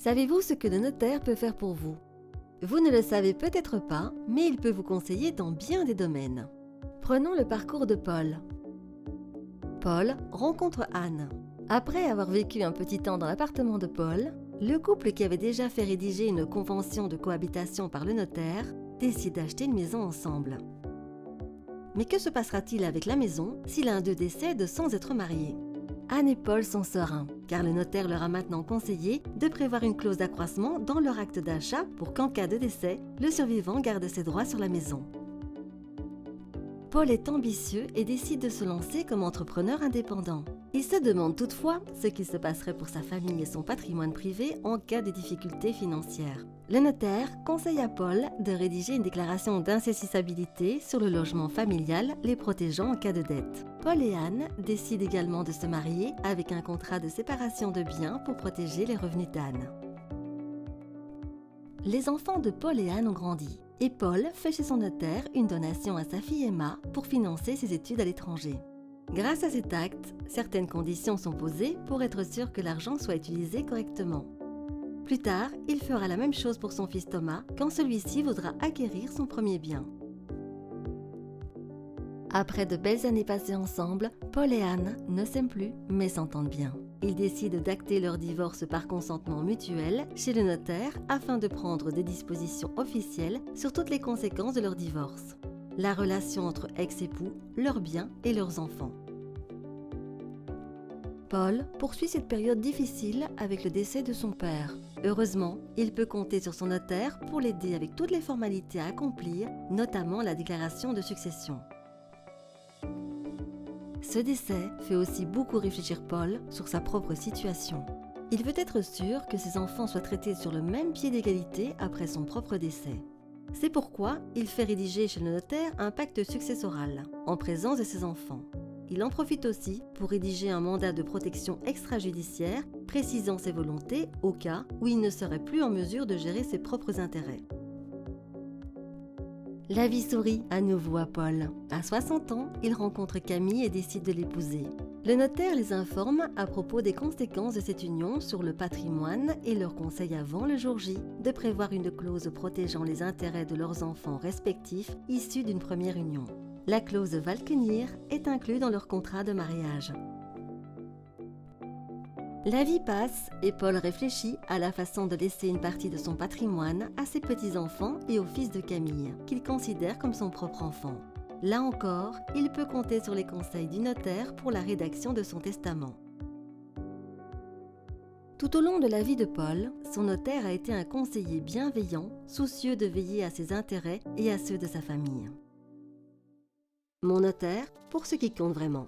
Savez-vous ce que le notaire peut faire pour vous? Vous ne le savez peut-être pas, mais il peut vous conseiller dans bien des domaines. Prenons le parcours de Paul. Paul rencontre Anne. Après avoir vécu un petit temps dans l'appartement de Paul, le couple qui avait déjà fait rédiger une convention de cohabitation par le notaire décide d'acheter une maison ensemble. Mais que se passera-t-il avec la maison si l'un d'eux décède sans être marié? Anne et Paul sont sereins, car le notaire leur a maintenant conseillé de prévoir une clause d'accroissement dans leur acte d'achat pour qu'en cas de décès, le survivant garde ses droits sur la maison. Paul est ambitieux et décide de se lancer comme entrepreneur indépendant. Il se demande toutefois ce qu'il se passerait pour sa famille et son patrimoine privé en cas de difficultés financières. Le notaire conseille à Paul de rédiger une déclaration d'insaisissabilité sur le logement familial les protégeant en cas de dette. Paul et Anne décident également de se marier avec un contrat de séparation de biens pour protéger les revenus d'Anne. Les enfants de Paul et Anne ont grandi et Paul fait chez son notaire une donation à sa fille Emma pour financer ses études à l'étranger. Grâce à cet acte, certaines conditions sont posées pour être sûr que l'argent soit utilisé correctement. Plus tard, il fera la même chose pour son fils Thomas quand celui-ci voudra acquérir son premier bien. Après de belles années passées ensemble, Paul et Anne ne s'aiment plus mais s'entendent bien. Ils décident d'acter leur divorce par consentement mutuel chez le notaire afin de prendre des dispositions officielles sur toutes les conséquences de leur divorce. La relation entre ex-époux, leurs biens et leurs enfants. Paul poursuit cette période difficile avec le décès de son père. Heureusement, il peut compter sur son notaire pour l'aider avec toutes les formalités à accomplir, notamment la déclaration de succession. Ce décès fait aussi beaucoup réfléchir Paul sur sa propre situation. Il veut être sûr que ses enfants soient traités sur le même pied d'égalité après son propre décès. C'est pourquoi il fait rédiger chez le notaire un pacte successoral, en présence de ses enfants. Il en profite aussi pour rédiger un mandat de protection extrajudiciaire précisant ses volontés au cas où il ne serait plus en mesure de gérer ses propres intérêts. La vie sourit à nouveau à Paul. À 60 ans, il rencontre Camille et décide de l'épouser. Le notaire les informe à propos des conséquences de cette union sur le patrimoine et leur conseille avant le jour J de prévoir une clause protégeant les intérêts de leurs enfants respectifs issus d'une première union. La clause Valkenir est inclue dans leur contrat de mariage. La vie passe et Paul réfléchit à la façon de laisser une partie de son patrimoine à ses petits-enfants et au fils de Camille, qu'il considère comme son propre enfant. Là encore, il peut compter sur les conseils du notaire pour la rédaction de son testament. Tout au long de la vie de Paul, son notaire a été un conseiller bienveillant, soucieux de veiller à ses intérêts et à ceux de sa famille. Mon notaire, pour ce qui compte vraiment.